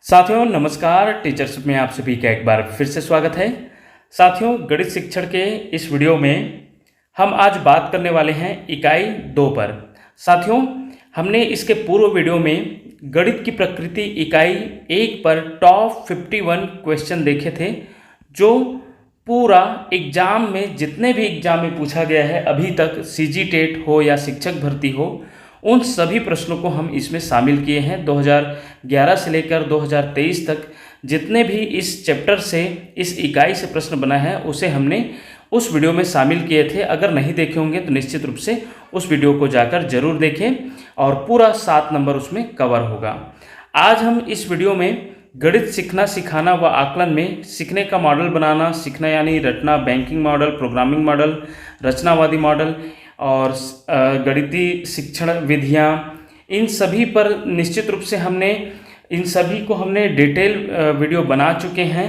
साथियों नमस्कार। टीचर्स में आप सभी का एक बार फिर से स्वागत है। साथियों गणित शिक्षण के इस वीडियो में हम आज बात करने वाले हैं इकाई 2 पर। साथियों हमने इसके पूर्व वीडियो में गणित की प्रकृति इकाई 1 पर टॉप 51 क्वेश्चन देखे थे, जो पूरा एग्जाम में जितने भी एग्जाम में पूछा गया है अभी तक, सीजी टेट हो या शिक्षक भर्ती हो, उन सभी प्रश्नों को हम इसमें शामिल किए हैं। 2011 से लेकर 2023 तक जितने भी इस चैप्टर से, इस इकाई से प्रश्न बनाए हैं उसे हमने उस वीडियो में शामिल किए थे। अगर नहीं देखे होंगे तो निश्चित रूप से उस वीडियो को जाकर जरूर देखें और पूरा 7 नंबर उसमें कवर होगा। आज हम इस वीडियो में गणित सीखना, सिखाना व आकलन में सीखने का मॉडल बनाना, सीखना यानी रटना, बैंकिंग मॉडल, प्रोग्रामिंग मॉडल, रचनावादी मॉडल और गणितीय शिक्षण विधियाँ, इन सभी पर निश्चित रूप से इन सभी को हमने डिटेल वीडियो बना चुके हैं।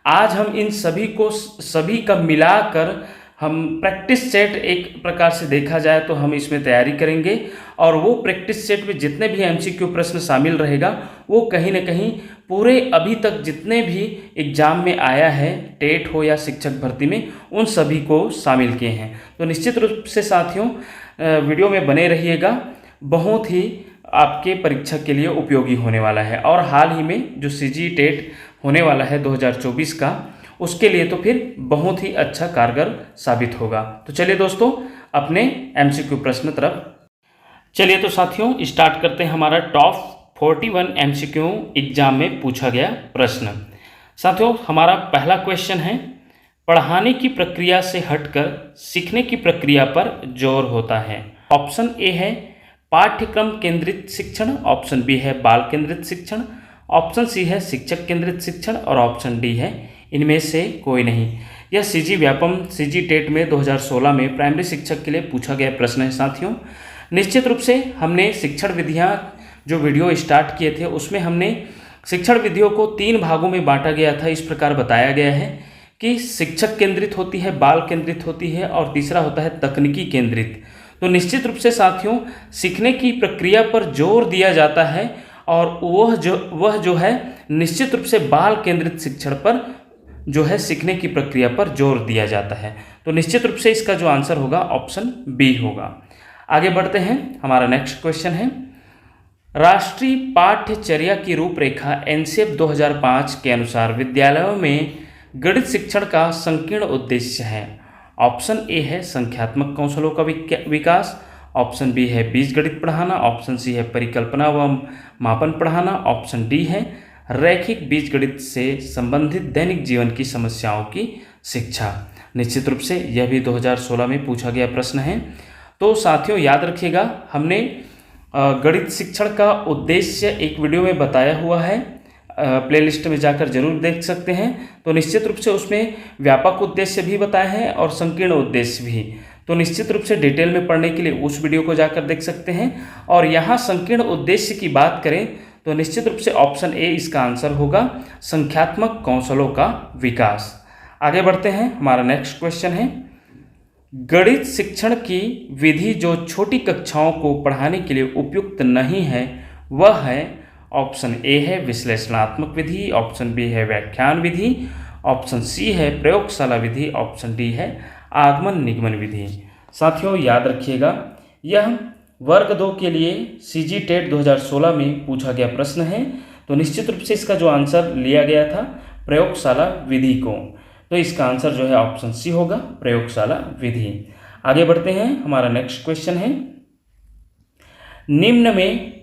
आज हम इन सभी का मिलाकर हम प्रैक्टिस सेट, एक प्रकार से देखा जाए तो हम इसमें तैयारी करेंगे और वो प्रैक्टिस सेट में जितने भी एमसीक्यू प्रश्न शामिल रहेगा वो कहीं ना कहीं पूरे अभी तक जितने भी एग्जाम में आया है, टेट हो या शिक्षक भर्ती में, उन सभी को शामिल किए हैं। तो निश्चित रूप से साथियों वीडियो में बने रहिएगा, बहुत ही आपके परीक्षा के लिए उपयोगी होने वाला है। और हाल ही में जो सीजी टेट होने वाला है 2024 का, उसके लिए तो फिर बहुत ही अच्छा कारगर साबित होगा। तो चलिए दोस्तों अपने एमसीक्यू प्रश्न तरफ चलिए। तो साथियों स्टार्ट करते हैं हमारा टॉप 41 एमसीक्यू एग्जाम में पूछा गया प्रश्न। साथियों हमारा पहला क्वेश्चन है, पढ़ाने की प्रक्रिया से हटकर सीखने की प्रक्रिया पर जोर होता है। ऑप्शन ए है पाठ्यक्रम केंद्रित शिक्षण, ऑप्शन बी है बाल केंद्रित शिक्षण, ऑप्शन सी है शिक्षक केंद्रित शिक्षण और ऑप्शन डी है इनमें से कोई नहीं। यह सीजी व्यापम सीजी टेट में 2016 में प्राइमरी शिक्षक के लिए पूछा गया प्रश्न है। साथियों निश्चित रूप से हमने शिक्षण विधियाँ जो वीडियो स्टार्ट किए थे उसमें हमने शिक्षण विधियों को 3 भागों में बांटा गया था। इस प्रकार बताया गया है कि शिक्षक केंद्रित होती है, बाल केंद्रित होती है और तीसरा होता है तकनीकी केंद्रित। तो निश्चित रूप से साथियों सीखने की प्रक्रिया पर जोर दिया जाता है और वह जो है निश्चित रूप से बाल केंद्रित शिक्षण पर जो है सीखने की प्रक्रिया पर जोर दिया जाता है। तो निश्चित रूप से इसका जो आंसर होगा ऑप्शन बी होगा। आगे बढ़ते हैं, हमारा नेक्स्ट क्वेश्चन है, राष्ट्रीय पाठ्यचर्या की रूपरेखा एनसीएफ 2005 के अनुसार विद्यालयों में गणित शिक्षण का संकीर्ण उद्देश्य है। ऑप्शन ए है संख्यात्मक कौशलों का विकास, ऑप्शन बी है बीजगणित पढ़ाना, ऑप्शन सी है परिकल्पना व मापन पढ़ाना, ऑप्शन डी है रैखिक बीजगणित से संबंधित दैनिक जीवन की समस्याओं की शिक्षा। निश्चित रूप से यह भी 2016 में पूछा गया प्रश्न है। तो साथियों याद रखिएगा, हमने गणित शिक्षण का उद्देश्य एक वीडियो में बताया हुआ है, प्लेलिस्ट में जाकर जरूर देख सकते हैं। तो निश्चित रूप से उसमें व्यापक उद्देश्य भी बताए हैं और संकीर्ण उद्देश्य भी। तो निश्चित रूप से डिटेल में पढ़ने के लिए उस वीडियो को जाकर देख सकते हैं। और यहाँ संकीर्ण उद्देश्य की बात करें तो निश्चित रूप से ऑप्शन ए इसका आंसर होगा, संख्यात्मक कौशलों का विकास। आगे बढ़ते हैं, हमारा नेक्स्ट क्वेश्चन है, गणित शिक्षण की विधि जो छोटी कक्षाओं को पढ़ाने के लिए उपयुक्त नहीं है वह है, ऑप्शन ए है विश्लेषणात्मक विधि, ऑप्शन बी है व्याख्यान विधि, ऑप्शन सी है प्रयोगशाला विधि, ऑप्शन डी है आगमन निगमन विधि। साथियों याद रखिएगा, यह वर्ग 2 के लिए सीजी टेट 2016 में पूछा गया प्रश्न है। तो निश्चित रूप से इसका जो आंसर लिया गया था प्रयोगशाला विधि को, तो इसका आंसर जो है ऑप्शन सी होगा, प्रयोगशाला विधि। आगे बढ़ते हैं, हमारा नेक्स्ट क्वेश्चन है, निम्न में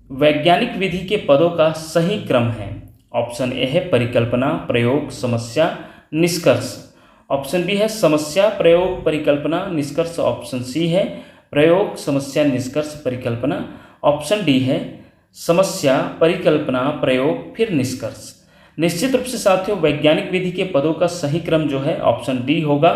वैज्ञानिक विधि के पदों का सही क्रम है। ऑप्शन ए है परिकल्पना, प्रयोग, समस्या, निष्कर्ष, ऑप्शन बी है समस्या, प्रयोग, परिकल्पना, निष्कर्ष, ऑप्शन सी है प्रयोग, समस्या, निष्कर्ष, परिकल्पना, ऑप्शन डी है समस्या, परिकल्पना, प्रयोग फिर निष्कर्ष। निश्चित रूप से साथियों वैज्ञानिक विधि के पदों का सही क्रम जो है ऑप्शन डी होगा।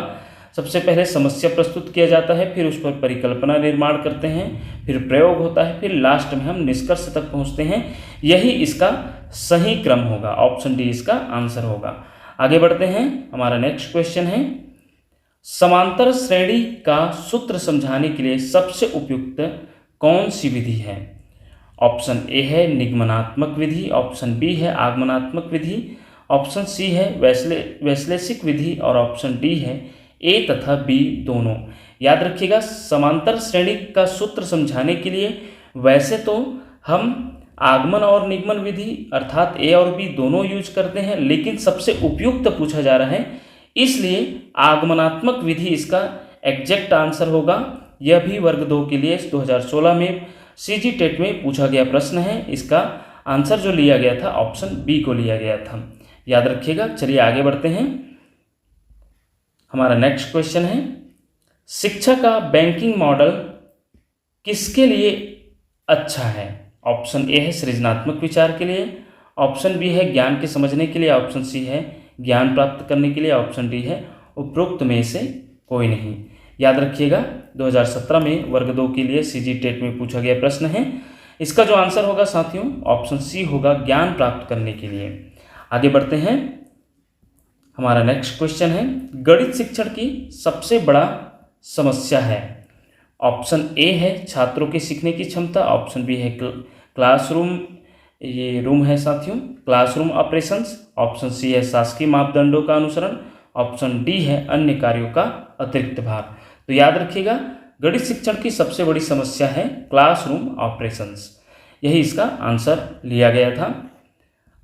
सबसे पहले समस्या प्रस्तुत किया जाता है, फिर उस पर परिकल्पना निर्माण करते हैं, फिर प्रयोग होता है, फिर लास्ट में हम निष्कर्ष तक पहुंचते हैं। यही इसका सही क्रम होगा, ऑप्शन डी इसका आंसर होगा। आगे बढ़ते हैं, हमारा नेक्स्ट क्वेश्चन है, समांतर श्रेणी का सूत्र समझाने के लिए सबसे उपयुक्त कौन सी विधि है। ऑप्शन ए है निगमनात्मक विधि, ऑप्शन बी है आगमनात्मक विधि, ऑप्शन सी है वैश्लेषिक विधि और ऑप्शन डी है ए तथा बी दोनों। याद रखिएगा, समांतर श्रेणी का सूत्र समझाने के लिए वैसे तो हम आगमन और निगमन विधि अर्थात ए और बी दोनों यूज करते हैं, लेकिन सबसे उपयुक्त पूछा जा रहा है, इसलिए आगमनात्मक विधि इसका एग्जैक्ट आंसर होगा। यह भी वर्ग 2 के लिए 2016 में सीजी टेट में पूछा गया प्रश्न है। इसका आंसर जो लिया गया था ऑप्शन बी को लिया गया था, याद रखिएगा। चलिए आगे बढ़ते हैं। हमारा नेक्स्ट क्वेश्चन है, शिक्षा का बैंकिंग मॉडल किसके लिए अच्छा है? ऑप्शन ए है सृजनात्मक विचार के लिए, ऑप्शन बी है ज्ञान के समझने के लिए, ऑप्शन सी है ज्ञान प्राप्त करने के लिए, ऑप्शन डी है उपरोक्त में से कोई नहीं। याद रखिएगा, 2017 में वर्ग 2 के लिए सीजी टेट में पूछा गया प्रश्न है। इसका जो आंसर होगा साथियों ऑप्शन सी होगा, ज्ञान प्राप्त करने के लिए। आगे बढ़ते हैं। हमारा नेक्स्ट क्वेश्चन है, गणित शिक्षण की सबसे बड़ा समस्या है। ऑप्शन ए है छात्रों के सीखने की क्षमता, ऑप्शन बी है क्लासरूम, ये रूम है साथियों, क्लासरूम ऑपरेशंस, ऑप्शन सी है शासकीय मापदंडों का अनुसरण, ऑप्शन डी है अन्य कार्यों का अतिरिक्त भार। तो याद रखिएगा, गणित शिक्षण की सबसे बड़ी समस्या है क्लासरूम ऑपरेशंस, यही इसका आंसर लिया गया था।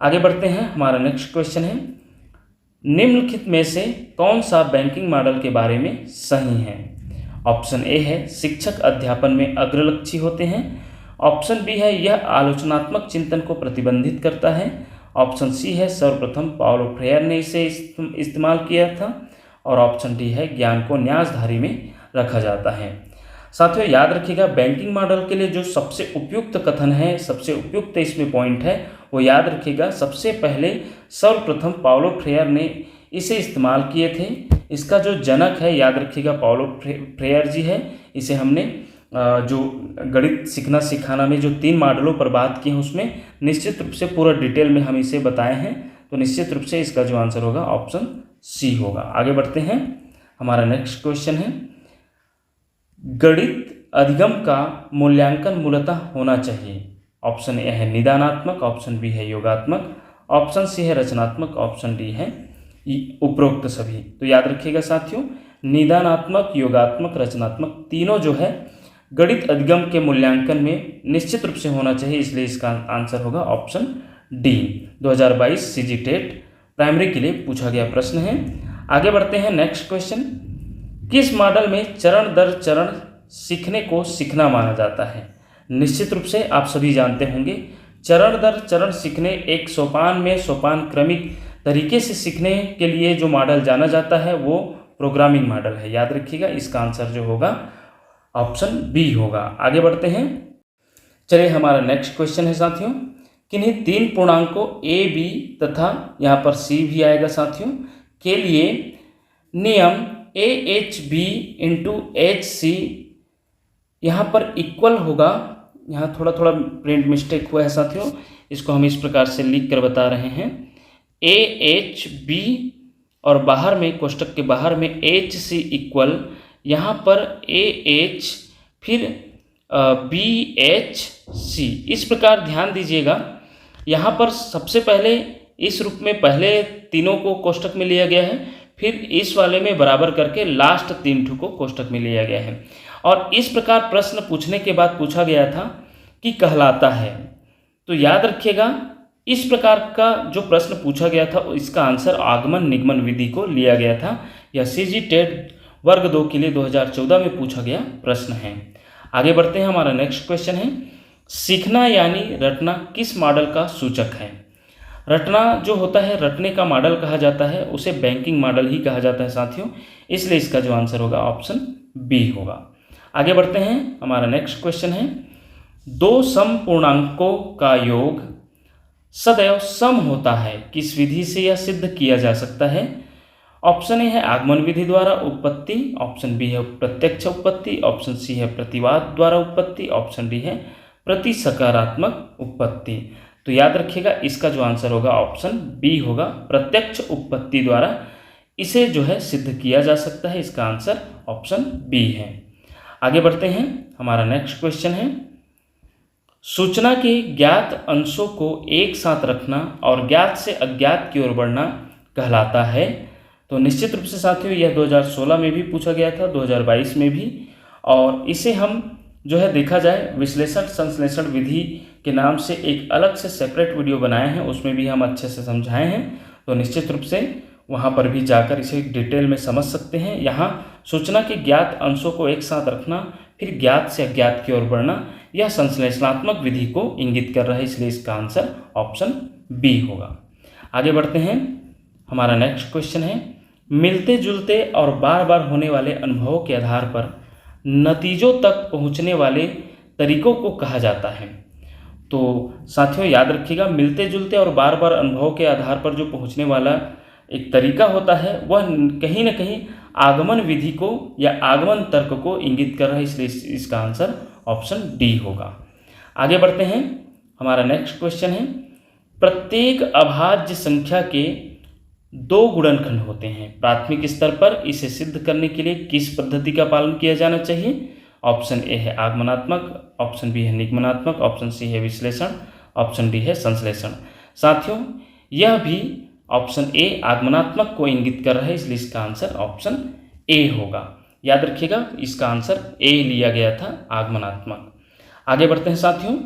आगे बढ़ते हैं। हमारा नेक्स्ट क्वेश्चन है, निम्नलिखित में से कौन सा बैंकिंग मॉडल के बारे में सही है? ऑप्शन ए है शिक्षक अध्यापन में अग्रलक्षी होते हैं, ऑप्शन बी है यह आलोचनात्मक चिंतन को प्रतिबंधित करता है, ऑप्शन सी है सर्वप्रथम पाउलो फ्रेयर ने इसे इस्तेमाल किया था, और ऑप्शन डी है ज्ञान को न्यासधारी में रखा जाता है। साथियों याद रखिएगा, बैंकिंग मॉडल के लिए जो सबसे उपयुक्त कथन है, सबसे उपयुक्त इसमें पॉइंट है, वो याद रखिएगा, सबसे पहले सर्वप्रथम पाउलो फ्रेयर ने इसे इस्तेमाल किए थे। इसका जो जनक है याद रखिएगा पाउलो फ्रेयर जी है। इसे हमने जो गणित सीखना सिखाना में जो 3 मॉडलों पर बात की है उसमें निश्चित रूप से पूरा डिटेल में हम इसे बताए हैं, तो निश्चित रूप से इसका जो आंसर होगा ऑप्शन सी होगा। आगे बढ़ते हैं। हमारा नेक्स्ट क्वेश्चन है, गणित अधिगम का मूल्यांकन मूलतः होना चाहिए। ऑप्शन ए है निदानात्मक, ऑप्शन बी है योगात्मक, ऑप्शन सी है रचनात्मक, ऑप्शन डी है उपरोक्त सभी। तो याद रखिएगा साथियों, निदानात्मक, योगात्मक, रचनात्मक तीनों जो है गणित अधिगम के मूल्यांकन में निश्चित रूप से होना चाहिए, इसलिए इसका आंसर होगा option D. 2022 CG TET primary के लिए पूछा गया प्रश्न है। आगे बढ़ते हैं। नेक्स्ट क्वेश्चन, किस मॉडल में चरण दर चरण सीखने को सीखना माना जाता है? निश्चित रूप से आप सभी जानते होंगे, चरण दर चरण सीखने एक सोपान में सोपान क्रमिक तरीके से सीखने के लिए जो मॉडल जाना जाता है वो प्रोग्रामिंग मॉडल है। याद रखिएगा, इसका आंसर जो होगा ऑप्शन बी होगा। आगे बढ़ते हैं। चलिए हमारा नेक्स्ट क्वेश्चन है साथियों, किन्हीं 3 पूर्णांकों ए बी तथा यहाँ पर सी भी आएगा साथियों के लिए नियम A H B into H C यहाँ पर इक्वल होगा। यहाँ थोड़ा प्रिंट मिस्टेक हुआ है साथियों, इसको हम इस प्रकार से लिख कर बता रहे हैं, ए एच बी और बाहर में कोष्टक के बाहर में एच सी इक्वल, यहाँ पर ए एच फिर बी एच सी। इस प्रकार ध्यान दीजिएगा, यहाँ पर सबसे पहले इस रूप में पहले तीनों को कोष्टक में लिया गया है, फिर इस वाले में बराबर करके लास्ट 3 को कोष्टक में लिया गया है। और इस प्रकार प्रश्न पूछने के बाद पूछा गया था कि कहलाता है। तो याद रखिएगा, इस प्रकार का जो प्रश्न पूछा गया था इसका आंसर आगमन निगमन विधि को लिया गया था। यह सीजी टेट वर्ग 2 के लिए 2014 में पूछा गया प्रश्न है। आगे बढ़ते हैं। हमारा नेक्स्ट क्वेश्चन है, सीखना यानी रटना किस मॉडल का सूचक है? रटना जो होता है, रटने का मॉडल कहा जाता है, उसे बैंकिंग मॉडल ही कहा जाता है साथियों, इसलिए इसका जो आंसर होगा ऑप्शन बी होगा। आगे बढ़ते हैं। हमारा नेक्स्ट क्वेश्चन है, 2 सम पूर्णांकों का योग सदैव सम होता है, किस विधि से यह सिद्ध किया जा सकता है? ऑप्शन ए है आगमन विधि द्वारा उत्पत्ति, ऑप्शन बी है प्रत्यक्ष उत्पत्ति, ऑप्शन सी है प्रतिवाद द्वारा उत्पत्ति, ऑप्शन डी है प्रति सकारात्मक उत्पत्ति। तो याद रखिएगा, इसका जो आंसर होगा ऑप्शन बी होगा, प्रत्यक्ष उत्पत्ति द्वारा इसे जो है सिद्ध किया जा सकता है। इसका आंसर ऑप्शन बी है। आगे बढ़ते हैं। हमारा नेक्स्ट क्वेश्चन है, सूचना के ज्ञात अंशों को एक साथ रखना और ज्ञात से अज्ञात की ओर बढ़ना कहलाता है। तो निश्चित रूप से साथियों यह 2016 में भी पूछा गया था, 2022 में भी, और इसे हम जो है देखा जाए विश्लेषण संश्लेषण विधि के नाम से एक अलग से सेपरेट वीडियो बनाए हैं, उसमें भी हम अच्छे से समझाए हैं। तो निश्चित रूप से वहाँ पर भी जाकर इसे डिटेल में समझ सकते हैं। यहाँ सूचना के ज्ञात अंशों को एक साथ रखना फिर ज्ञात से अज्ञात की ओर बढ़ना, यह संश्लेषणात्मक विधि को इंगित कर रहा है, इसलिए इसका आंसर ऑप्शन बी होगा। आगे बढ़ते हैं। हमारा नेक्स्ट क्वेश्चन है, मिलते जुलते और बार बार होने वाले अनुभवों के आधार पर नतीजों तक पहुंचने वाले तरीकों को कहा जाता है। तो साथियों याद रखिएगा, मिलते जुलते और बार बार अनुभव के आधार पर जो पहुंचने वाला एक तरीका होता है वह कहीं ना कहीं आगमन विधि को या आगमन तर्क को इंगित कर रहा है, इसलिए इसका आंसर ऑप्शन डी होगा। आगे बढ़ते हैं। हमारा नेक्स्ट क्वेश्चन है, प्रत्येक अभाज्य संख्या के 2 गुणनखंड होते हैं। प्राथमिक स्तर पर इसे सिद्ध करने के लिए किस पद्धति का पालन किया जाना चाहिए? ऑप्शन ए है आगमनात्मक, ऑप्शन बी है निगमनात्मक, ऑप्शन सी है विश्लेषण, ऑप्शन डी है संश्लेषण। साथियों यह भी ऑप्शन ए आगमनात्मक को इंगित कर रहा है, इसलिए इसका आंसर ऑप्शन ए होगा। याद रखिएगा इसका आंसर ए लिया गया था, आगमनात्मक। आगे बढ़ते हैं साथियों।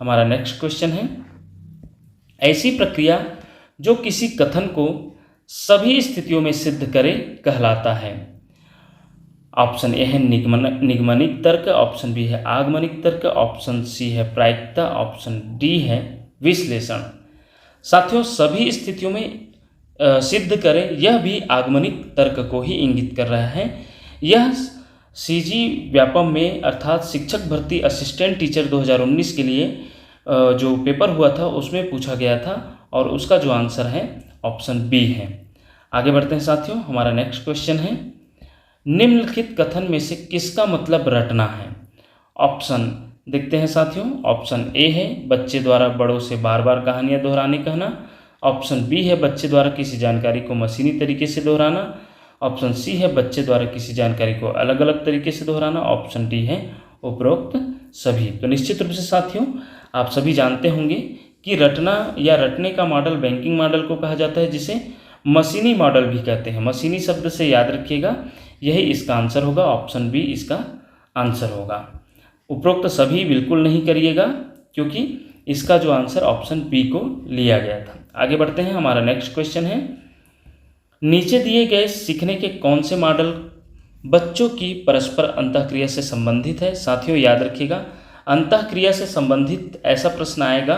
हमारा नेक्स्ट क्वेश्चन है, ऐसी प्रक्रिया जो किसी कथन को सभी स्थितियों में सिद्ध करे कहलाता है। ऑप्शन ए है निगमनिक तर्क, ऑप्शन बी है आगमनिक तर्क, ऑप्शन सी है प्रायिकता, ऑप्शन डी है विश्लेषण। साथियों सभी स्थितियों में सिद्ध करें, यह भी आगमनिक तर्क को ही इंगित कर रहा है। यह सीजी व्यापम में अर्थात शिक्षक भर्ती असिस्टेंट टीचर 2019 के लिए जो पेपर हुआ था उसमें पूछा गया था और उसका जो आंसर है ऑप्शन बी है। आगे बढ़ते हैं साथियों। हमारा नेक्स्ट क्वेश्चन है, निम्नलिखित कथन में से किसका मतलब रटना है? ऑप्शन देखते हैं साथियों। ऑप्शन ए है बच्चे द्वारा बड़ों से बार बार कहानियां दोहराने कहना, ऑप्शन बी है बच्चे द्वारा किसी जानकारी को मशीनी तरीके से दोहराना, ऑप्शन सी है बच्चे द्वारा किसी जानकारी को अलग अलग तरीके से दोहराना, ऑप्शन डी है उपरोक्त सभी। तो निश्चित रूप से साथियों आप सभी जानते होंगे कि रटना या रटने का मॉडल बैंकिंग मॉडल को कहा जाता है, जिसे मशीनी मॉडल भी कहते हैं। मशीनी शब्द से याद रखिएगा, यही इसका आंसर होगा, ऑप्शन बी इसका आंसर होगा। उपरोक्त सभी बिल्कुल नहीं करिएगा क्योंकि इसका जो आंसर ऑप्शन बी को लिया गया था। आगे बढ़ते हैं। हमारा नेक्स्ट क्वेश्चन है, नीचे दिए गए सीखने के कौन से मॉडल बच्चों की परस्पर अंतःक्रिया से संबंधित है? साथियों याद रखिएगा, अंतःक्रिया से संबंधित ऐसा प्रश्न आएगा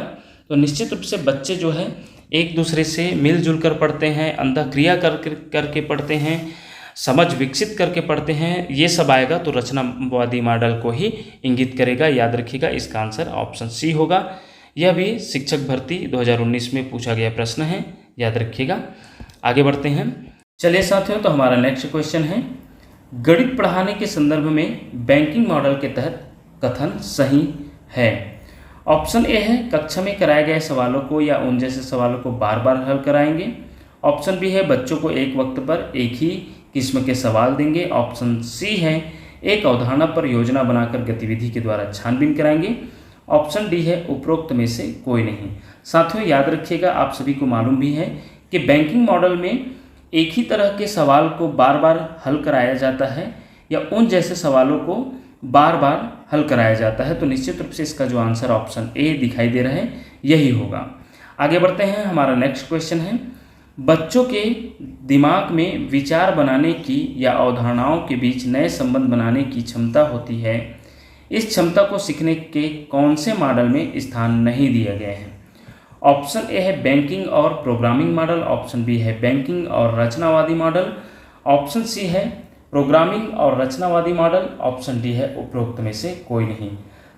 तो निश्चित रूप से बच्चे जो है एक दूसरे से मिलजुल कर पढ़ते हैं, अंतःक्रिया करके पढ़ते हैं, समझ विकसित करके पढ़ते हैं, ये सब आएगा तो रचनावादी मॉडल को ही इंगित करेगा। याद रखिएगा इसका आंसर ऑप्शन सी होगा। यह भी शिक्षक भर्ती 2019 में पूछा गया प्रश्न है, याद रखिएगा। आगे बढ़ते हैं। चलिए साथियों, तो हमारा नेक्स्ट क्वेश्चन है, गणित पढ़ाने के संदर्भ में बैंकिंग मॉडल के तहत कथन सही है। ऑप्शन ए है कक्षा में कराए गए सवालों को या उन जैसे सवालों को बार बार हल कराएंगे, ऑप्शन बी है बच्चों को एक वक्त पर एक ही किस्म के सवाल देंगे, ऑप्शन सी है एक अवधारणा पर योजना बनाकर गतिविधि के द्वारा छानबीन कराएंगे, ऑप्शन डी है उपरोक्त में से कोई नहीं। साथियों याद रखिएगा, आप सभी को मालूम भी है कि बैंकिंग मॉडल में एक ही तरह के सवाल को बार बार हल कराया जाता है या उन जैसे सवालों को बार बार हल कराया जाता है। तो निश्चित रूप से इसका जो आंसर ऑप्शन ए दिखाई दे रहा है यही होगा। आगे बढ़ते हैं। हमारा नेक्स्ट क्वेश्चन है, बच्चों के दिमाग में विचार बनाने की या अवधारणाओं के बीच नए संबंध बनाने की क्षमता होती है। इस क्षमता को सीखने के कौन से मॉडल में स्थान नहीं दिया गया है? ऑप्शन ए है बैंकिंग और प्रोग्रामिंग मॉडल, ऑप्शन बी है बैंकिंग और रचनावादी मॉडल, ऑप्शन सी है प्रोग्रामिंग और रचनावादी मॉडल, ऑप्शन डी है उपरोक्त में से कोई नहीं।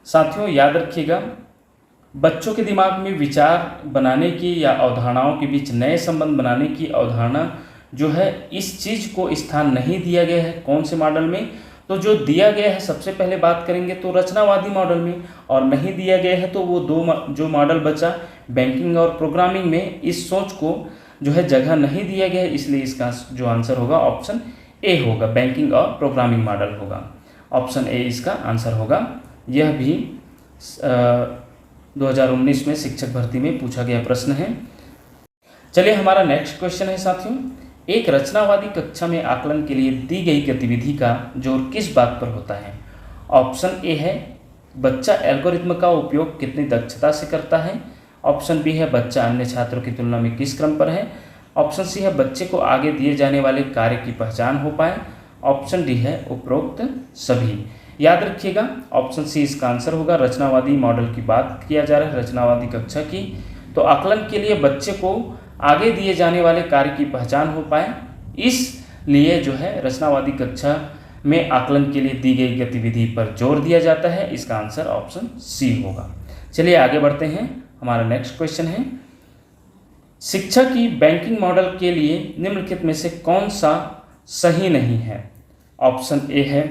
साथियों याद रखिएगा, बच्चों के दिमाग में विचार बनाने की या अवधारणाओं के बीच नए संबंध बनाने की अवधारणा जो है, इस चीज़ को स्थान नहीं दिया गया है कौन से मॉडल में? तो जो दिया गया है सबसे पहले बात करेंगे तो रचनावादी मॉडल में, और नहीं दिया गया है तो वो दो जो मॉडल बचा बैंकिंग और प्रोग्रामिंग में, इस सोच को जो है जगह नहीं दिया गया है, इसलिए इसका जो आंसर होगा ऑप्शन ए होगा, बैंकिंग और प्रोग्रामिंग मॉडल होगा। ऑप्शन ए इसका आंसर होगा। यह भी 2019 में शिक्षक भर्ती में पूछा गया प्रश्न है। चलिए हमारा नेक्स्ट क्वेश्चन है साथियों, एक रचनावादी कक्षा में आकलन के लिए दी गई गतिविधि का जोर किस बात पर होता है? ऑप्शन ए है बच्चा एल्गोरिथम का उपयोग कितनी दक्षता से करता है। ऑप्शन बी है बच्चा अन्य छात्रों की तुलना में किस क्रम पर है। ऑप्शन सी है बच्चे को आगे दिए जाने वाले कार्य की पहचान हो पाए। ऑप्शन डी है उपरोक्त सभी। याद रखिएगा ऑप्शन सी इसका आंसर होगा। रचनावादी मॉडल की बात किया जा रहा है, रचनावादी कक्षा की, तो आकलन के लिए बच्चे को आगे दिए जाने वाले कार्य की पहचान हो पाए, इसलिए जो है रचनावादी कक्षा में आकलन के लिए दी गई गतिविधि पर जोर दिया जाता है। इसका आंसर ऑप्शन सी होगा। चलिए आगे बढ़ते हैं। हमारा नेक्स्ट क्वेश्चन है, शिक्षा की बैंकिंग मॉडल के लिए निम्नलिखित में से कौन सा सही नहीं है? ऑप्शन ए है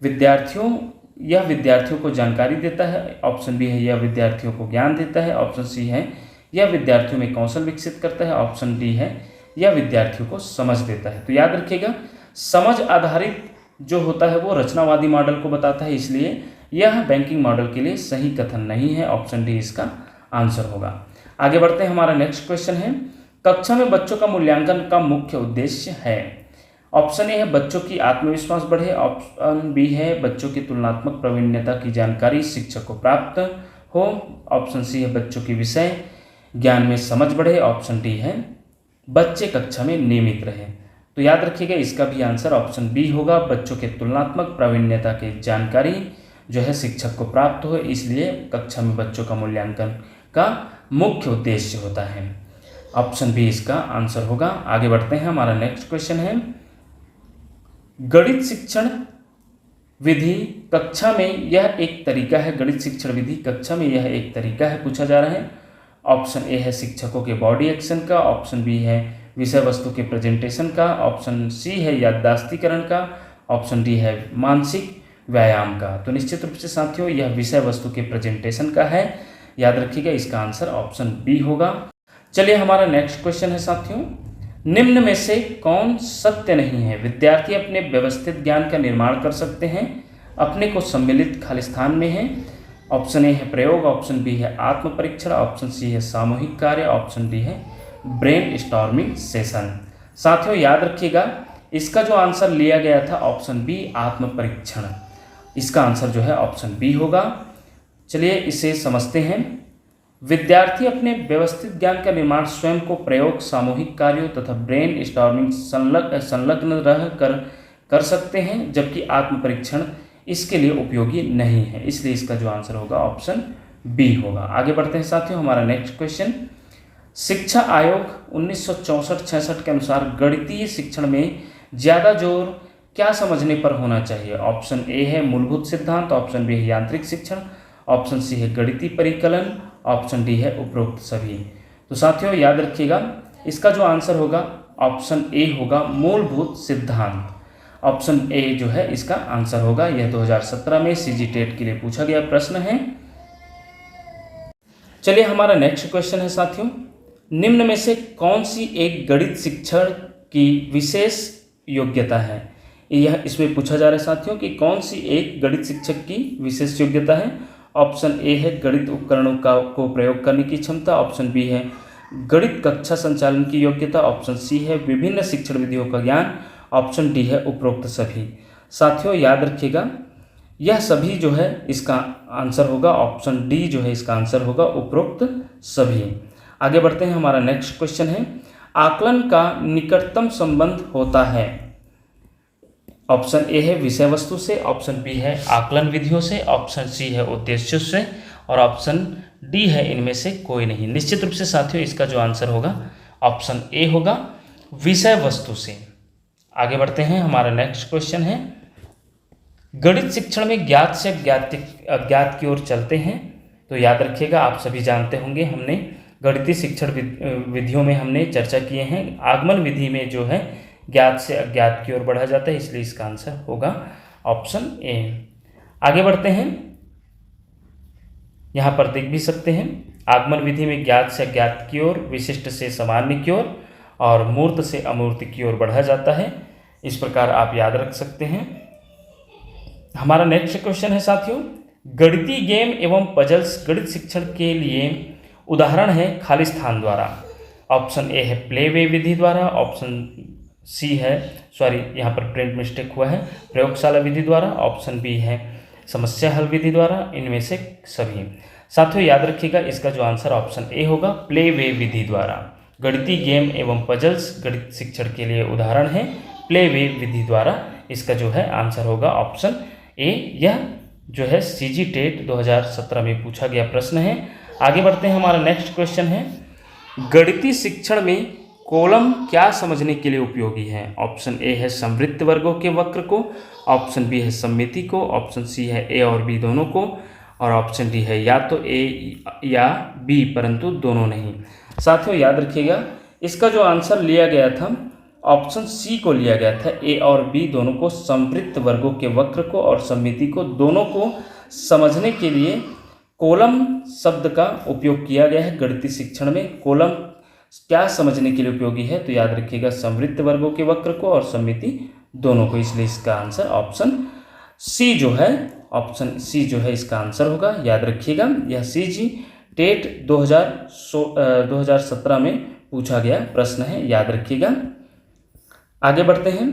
विद्यार्थियों को जानकारी देता है। ऑप्शन बी है यह विद्यार्थियों को ज्ञान देता है। ऑप्शन सी है यह विद्यार्थियों में कौशल विकसित करता है। ऑप्शन डी है यह विद्यार्थियों को समझ देता है। तो याद रखिएगा समझ आधारित जो होता है वो रचनावादी मॉडल को बताता है, इसलिए यह बैंकिंग मॉडल के लिए सही कथन नहीं है। ऑप्शन डी इसका आंसर होगा। आगे बढ़ते हैं। हमारा नेक्स्ट क्वेश्चन है, कक्षा में बच्चों का मूल्यांकन का मुख्य उद्देश्य है। ऑप्शन ए है बच्चों की आत्मविश्वास बढ़े। ऑप्शन बी है बच्चों की तुलनात्मक प्रवीणता की जानकारी शिक्षक को प्राप्त हो। ऑप्शन सी है बच्चों की विषय ज्ञान में समझ बढ़े। ऑप्शन डी है बच्चे कक्षा में नियमित रहे। तो याद रखिएगा इसका भी आंसर ऑप्शन बी होगा। बच्चों के तुलनात्मक प्रवीणता की जानकारी जो है शिक्षक को प्राप्त हो, इसलिए कक्षा में बच्चों का मूल्यांकन का मुख्य उद्देश्य होता है। ऑप्शन बी इसका आंसर होगा। आगे बढ़ते हैं। हमारा नेक्स्ट क्वेश्चन है, गणित शिक्षण विधि कक्षा में यह एक तरीका है। गणित शिक्षण विधि कक्षा में यह एक तरीका है पूछा जा रहा है। ऑप्शन ए है शिक्षकों के बॉडी एक्शन का। ऑप्शन बी है विषय वस्तु के प्रेजेंटेशन का। ऑप्शन सी है याददाश्तीकरण का। ऑप्शन डी है मानसिक व्यायाम का। तो निश्चित रूप से साथियों यह विषय वस्तु के प्रेजेंटेशन का है। याद रखिएगा इसका आंसर ऑप्शन बी होगा। चलिए हमारा नेक्स्ट क्वेश्चन है साथियों, निम्न में से कौन सत्य नहीं है? विद्यार्थी अपने व्यवस्थित ज्ञान का निर्माण कर सकते हैं, अपने को सम्मिलित खाली स्थान में है। ऑप्शन ए है प्रयोग। ऑप्शन बी है आत्म परीक्षण। ऑप्शन सी है सामूहिक कार्य। ऑप्शन डी है ब्रेन स्टॉर्मिंग सेशन। साथियों याद रखिएगा इसका जो आंसर लिया गया था ऑप्शन बी आत्म परीक्षण, इसका आंसर जो है ऑप्शन बी होगा। चलिए इसे समझते हैं। विद्यार्थी अपने व्यवस्थित ज्ञान का निर्माण स्वयं को प्रयोग, सामूहिक कार्यों तथा ब्रेन स्टॉर्मिंग संलग्न रह कर सकते हैं, जबकि आत्म परीक्षण इसके लिए उपयोगी नहीं है, इसलिए इसका जो आंसर होगा ऑप्शन बी होगा। आगे बढ़ते हैं साथियों। हमारा नेक्स्ट क्वेश्चन, शिक्षा आयोग 1964-66 के अनुसार गणितीय शिक्षण में ज़्यादा जोर क्या समझने पर होना चाहिए? ऑप्शन ए है मूलभूत सिद्धांत। ऑप्शन बी है यांत्रिक शिक्षण। ऑप्शन सी है गणितीय परिकलन। ऑप्शन डी है उपरोक्त सभी। तो साथियों याद रखिएगा इसका जो आंसर होगा ऑप्शन ए होगा मूलभूत सिद्धांत। ऑप्शन ए जो है इसका आंसर होगा। यह 2017 में सीजी टेट के लिए पूछा गया प्रश्न है। चलिए हमारा नेक्स्ट क्वेश्चन है साथियों, निम्न में से कौन सी एक गणित शिक्षण की विशेष योग्यता है? यह इसमें पूछा जा रहा है साथियों कि कौन सी एक गणित शिक्षक की विशेष योग्यता है। ऑप्शन ए है गणित उपकरणों को प्रयोग करने की क्षमता। ऑप्शन बी है गणित कक्षा संचालन की योग्यता। ऑप्शन सी है विभिन्न शिक्षण विधियों का ज्ञान। ऑप्शन डी है उपरोक्त सभी। साथियों याद रखिएगा यह सभी जो है इसका आंसर होगा। ऑप्शन डी जो है इसका आंसर होगा उपरोक्त सभी। आगे बढ़ते हैं। हमारा नेक्स्ट क्वेश्चन है, आकलन का निकटतम संबंध होता है। ऑप्शन ए है विषय वस्तु से। ऑप्शन बी है आकलन विधियों से। ऑप्शन सी है उद्देश्यों से। और ऑप्शन डी है इनमें से कोई नहीं। निश्चित रूप से साथियों इसका जो आंसर होगा ऑप्शन ए होगा विषय वस्तु से। आगे बढ़ते हैं। हमारा नेक्स्ट क्वेश्चन है, गणित शिक्षण में ज्ञात से अज्ञात की ओर चलते हैं। तो याद रखिएगा आप सभी जानते होंगे हमने गणितीय शिक्षण विधियों में हमने चर्चा किए हैं, आगमन विधि में जो है ज्ञात से अज्ञात की ओर बढ़ा जाता है, इसलिए इसका आंसर होगा ऑप्शन ए। आगे बढ़ते हैं। यहाँ पर देख भी सकते हैं आगमन विधि में ज्ञात से अज्ञात की ओर, विशिष्ट से सामान्य की ओर और मूर्त से अमूर्त की ओर बढ़ा जाता है। इस प्रकार आप याद रख सकते हैं। हमारा नेक्स्ट क्वेश्चन है साथियों, गणितीय गेम एवं पजल्स गणित शिक्षण के लिए उदाहरण है खाली स्थान द्वारा। ऑप्शन ए है प्ले वे विधि द्वारा, ऑप्शन सी है, सॉरी यहाँ पर प्रिंट मिस्टेक हुआ है, प्रयोगशाला विधि द्वारा, ऑप्शन बी है समस्या हल विधि द्वारा, इनमें से सभी। साथियों याद रखिएगा इसका जो आंसर ऑप्शन ए होगा, प्ले वे विधि द्वारा। गणितीय गेम एवं पजल्स गणित शिक्षण के लिए उदाहरण है प्ले वे विधि द्वारा, इसका जो है आंसर होगा ऑप्शन ए। यह जो है सीजी टेट 2017 में पूछा गया प्रश्न है। आगे बढ़ते हैं, हमारा नेक्स्ट क्वेश्चन है, गणितीय शिक्षण में कॉलम क्या समझने के लिए उपयोगी है? ऑप्शन ए है समवृत्त वर्गों के वक्र को, ऑप्शन बी है सममिति को, ऑप्शन सी है ए और बी दोनों को, और ऑप्शन डी है या तो ए या बी परंतु दोनों नहीं। साथियों याद रखिएगा इसका जो आंसर लिया गया था ऑप्शन सी को लिया गया था, ए और बी दोनों को, समवृत्त वर्गों के वक्र को और सममिति को दोनों को समझने के लिए कॉलम शब्द का उपयोग किया गया है। गणितीय शिक्षण में कॉलम क्या समझने के लिए उपयोगी है? तो याद रखिएगा समवृत्त वर्गों के वक्र को और सममिति दोनों को, इसलिए इसका आंसर ऑप्शन सी जो है, ऑप्शन सी जो है इसका आंसर होगा। याद रखिएगा यह सीजी टेट 2017 में पूछा गया प्रश्न है, याद रखिएगा। आगे बढ़ते हैं,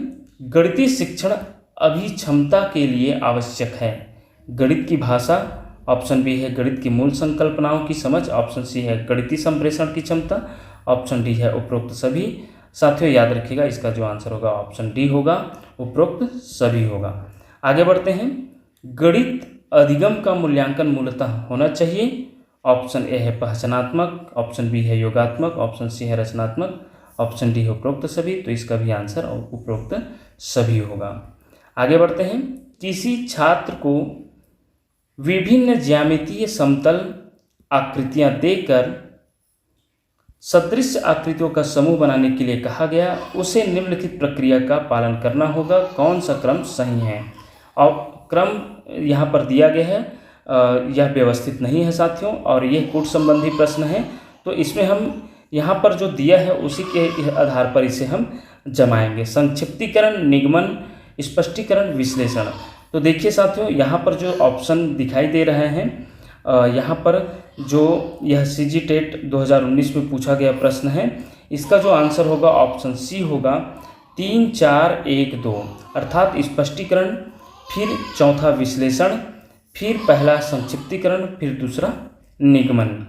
गणितीय शिक्षण अभिक्षमता के लिए आवश्यक है। गणित की भाषा, ऑप्शन बी है गणित की मूल संकल्पनाओं की समझ, ऑप्शन सी है गणितीय संप्रेषण की क्षमता, ऑप्शन डी है उपरोक्त सभी। साथियों याद रखिएगा इसका जो आंसर होगा ऑप्शन डी होगा, उपरोक्त सभी होगा। आगे बढ़ते हैं, गणित अधिगम का मूल्यांकन मूलतः होना चाहिए। ऑप्शन ए है पहचानात्मक, ऑप्शन बी है योगात्मक, ऑप्शन सी है रचनात्मक, ऑप्शन डी है उपरोक्त सभी। तो इसका भी आंसर उपरोक्त सभी होगा। आगे बढ़ते हैं, किसी छात्र को विभिन्न ज्यामितीय समतल आकृतियां देकर सदृश आकृतियों का समूह बनाने के लिए कहा गया, उसे निम्नलिखित प्रक्रिया का पालन करना होगा। कौन सा क्रम सही है? और क्रम यहाँ पर दिया गया है, यह व्यवस्थित नहीं है साथियों, और यह कूट संबंधी प्रश्न है, तो इसमें हम यहाँ पर जो दिया है उसी के आधार पर इसे हम जमाएंगे। संक्षिप्तीकरण, निगमन, स्पष्टीकरण, विश्लेषण। तो देखिए साथियों यहाँ पर जो ऑप्शन दिखाई दे रहे हैं, यहाँ पर जो यह सीजी टेट 2019 में पूछा गया प्रश्न है, इसका जो आंसर होगा ऑप्शन सी होगा 3 4 1 2, अर्थात स्पष्टीकरण, फिर चौथा विश्लेषण, फिर पहला संक्षिप्तीकरण, फिर दूसरा निगमन।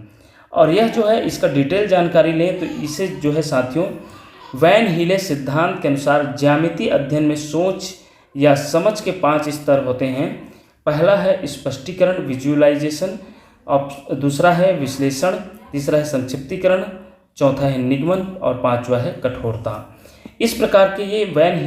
और यह जो है इसका डिटेल जानकारी लें तो इसे जो है साथियों वैन हीले सिद्धांत के अनुसार ज्यामितीय अध्ययन में सोच या समझ के 5 स्तर होते हैं। पहला है स्पष्टीकरण, विजुअलाइजेशन, दूसरा है विश्लेषण, तीसरा है संक्षिप्तीकरण, चौथा है निगमन और पांचवा है कठोरता। इस प्रकार के ये वैन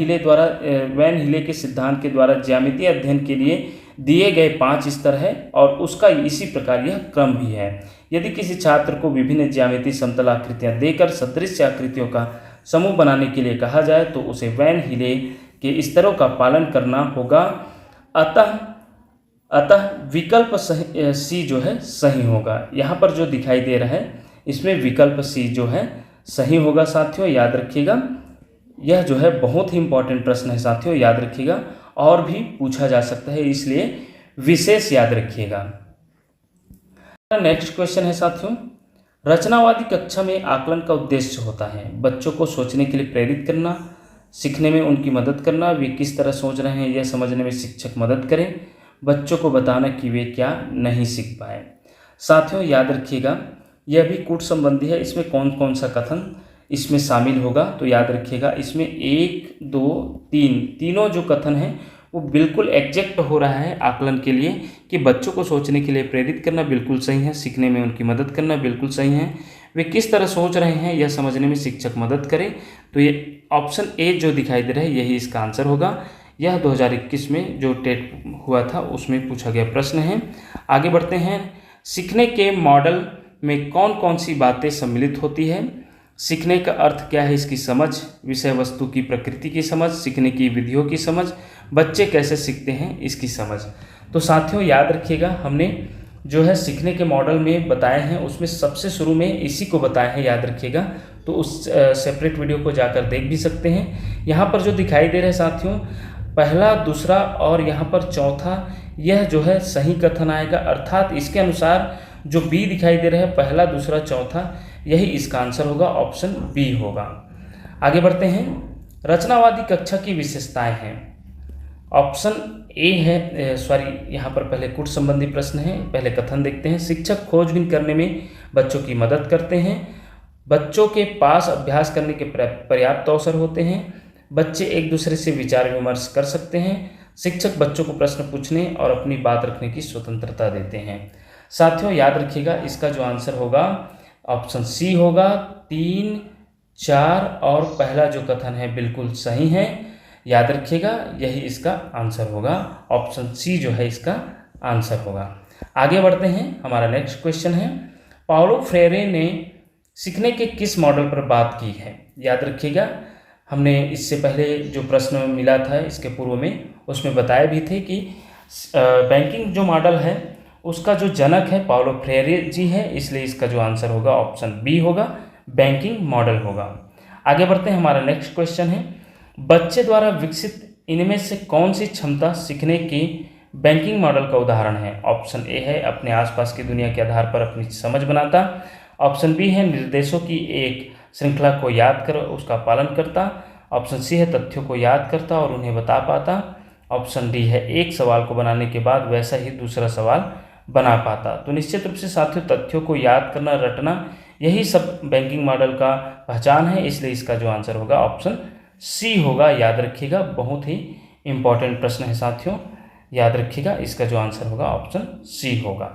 हीले के सिद्धांत के द्वारा ज्यामितीय अध्ययन के लिए दिए गए 5 स्तर है और उसका इसी प्रकार यह क्रम भी है। यदि किसी छात्र को विभिन्न ज्यामितीय समतल आकृतियां देकर सदृश आकृतियों का समूह बनाने के लिए कहा जाए तो उसे वैन हीले के स्तरों का पालन करना होगा। अतः विकल्प सी जो है सही होगा। यहाँ पर जो दिखाई दे रहा है इसमें विकल्प सी जो है सही होगा साथियों, याद रखिएगा। यह जो है बहुत ही इंपॉर्टेंट प्रश्न है साथियों, याद रखिएगा, और भी पूछा जा सकता है, इसलिए विशेष याद रखिएगा। नेक्स्ट क्वेश्चन है साथियों, रचनावादी कक्षा में आकलन का उद्देश्य होता है बच्चों को सोचने के लिए प्रेरित करना, सीखने में उनकी मदद करना, वे किस तरह सोच रहे हैं यह समझने में शिक्षक मदद करें, बच्चों को बताना कि वे क्या नहीं सीख पाए। साथियों याद रखिएगा यह भी कूट संबंधी है, इसमें कौन कौन सा कथन इसमें शामिल होगा, तो याद रखिएगा इसमें 1 2 3 तीनों जो कथन हैं वो बिल्कुल एग्जैक्ट हो रहा है आकलन के लिए, कि बच्चों को सोचने के लिए प्रेरित करना बिल्कुल सही है, सीखने में उनकी मदद करना बिल्कुल सही है, वे किस तरह सोच रहे हैं यह समझने में शिक्षक मदद करे। तो ये ऑप्शन ए जो दिखाई दे रहा है यही इसका आंसर होगा। यह 2021 में जो टेट हुआ था उसमें पूछा गया प्रश्न है। आगे बढ़ते हैं, सीखने के मॉडल में कौन कौन सी बातें सम्मिलित होती है? सीखने का अर्थ क्या है, इसकी समझ, विषय वस्तु की प्रकृति की समझ, सीखने की विधियों की समझ, बच्चे कैसे सीखते हैं इसकी समझ। तो साथियों याद रखिएगा हमने जो है सीखने के मॉडल में बताए हैं उसमें सबसे शुरू में इसी को बताया है, याद रखिएगा। तो उस सेपरेट वीडियो को जाकर देख भी सकते हैं। यहाँ पर जो दिखाई दे रहे हैं साथियों, पहला, दूसरा और यहाँ पर चौथा, यह जो है सही कथन आएगा, अर्थात इसके अनुसार जो बी दिखाई दे रहा है पहला, दूसरा, चौथा, यही इसका आंसर होगा, ऑप्शन बी होगा। आगे बढ़ते हैं, रचनावादी कक्षा की विशेषताएं हैं। ऑप्शन ए है, यहाँ पर पहले कुट संबंधी प्रश्न है, पहले कथन देखते हैं। शिक्षक खोजबीन करने में बच्चों की मदद करते हैं, बच्चों के पास अभ्यास करने के पर्याप्त अवसर होते हैं, बच्चे एक दूसरे से विचार विमर्श कर सकते हैं, शिक्षक बच्चों को प्रश्न पूछने और अपनी बात रखने की स्वतंत्रता देते हैं। साथियों याद रखिएगा, इसका जो आंसर होगा ऑप्शन सी होगा। 3, 4 और पहला जो कथन है बिल्कुल सही है, याद रखिएगा, यही इसका आंसर होगा, ऑप्शन सी जो है इसका आंसर होगा। आगे बढ़ते हैं, हमारा नेक्स्ट क्वेश्चन है, पाउलो फ्रेरे ने सीखने के किस मॉडल पर बात की है। याद रखिएगा, हमने इससे पहले जो प्रश्न मिला था इसके पूर्व में, उसमें बताए भी थे कि बैंकिंग जो मॉडल है उसका जो जनक है पाउलो फ्रेरे जी है, इसलिए इसका जो आंसर होगा ऑप्शन बी होगा, बैंकिंग मॉडल होगा। आगे बढ़ते हैं, हमारा नेक्स्ट क्वेश्चन है, बच्चे द्वारा विकसित इनमें से कौन सी क्षमता सीखने की बैंकिंग मॉडल का उदाहरण है। ऑप्शन ए है, अपने आसपास की दुनिया के आधार पर अपनी समझ बनाता। ऑप्शन बी है, निर्देशों की एक श्रृंखला को याद कर उसका पालन करता। ऑप्शन सी है, तथ्यों को याद करता और उन्हें बता पाता। ऑप्शन डी है, एक सवाल को बनाने के बाद वैसा ही दूसरा सवाल बना पाता। तो निश्चित रूप से साथियों, तथ्यों को याद करना, रटना, यही सब बैंकिंग मॉडल का पहचान है, इसलिए इसका जो आंसर होगा ऑप्शन सी होगा। याद रखिएगा, बहुत ही इंपॉर्टेंट प्रश्न है साथियों, याद रखिएगा, इसका जो आंसर होगा ऑप्शन सी होगा।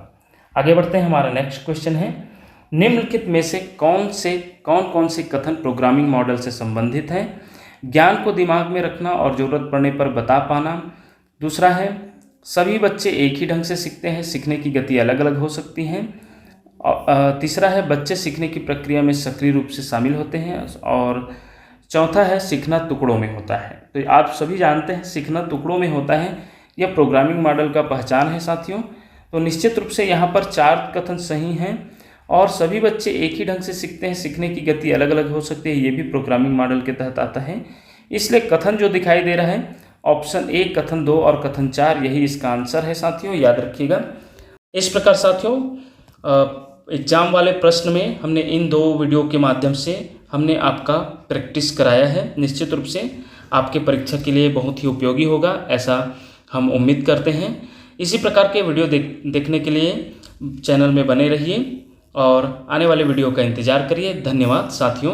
आगे बढ़ते हैं, हमारा नेक्स्ट क्वेश्चन है, निम्नलिखित में से कौन कौन से कथन प्रोग्रामिंग मॉडल से संबंधित हैं। ज्ञान को दिमाग में रखना और ज़रूरत पड़ने पर बता पाना। दूसरा है, सभी बच्चे एक ही ढंग से सीखते हैं, सीखने की गति अलग अलग हो सकती हैं। तीसरा है, बच्चे सीखने की प्रक्रिया में सक्रिय रूप से शामिल होते हैं। और चौथा है, सीखना टुकड़ों में होता है। तो आप सभी जानते हैं सीखना टुकड़ों में होता है, यह प्रोग्रामिंग मॉडल का पहचान है साथियों। तो निश्चित रूप से यहाँ पर 4 कथन सही हैं और सभी बच्चे एक ही ढंग से सीखते हैं, सीखने की गति अलग अलग हो सकती है, ये भी प्रोग्रामिंग मॉडल के तहत आता है। इसलिए कथन जो दिखाई दे रहा है ऑप्शन ए, कथन 2 और कथन 4, यही इसका आंसर है साथियों, याद रखिएगा। इस प्रकार साथियों एग्जाम वाले प्रश्न में हमने इन 2 वीडियो के माध्यम से हमने आपका प्रैक्टिस कराया है। निश्चित रूप से आपके परीक्षा के लिए बहुत ही उपयोगी होगा, ऐसा हम उम्मीद करते हैं। इसी प्रकार के वीडियो देखने के लिए चैनल में बने रहिए और आने वाले वीडियो का इंतजार करिए। धन्यवाद साथियों।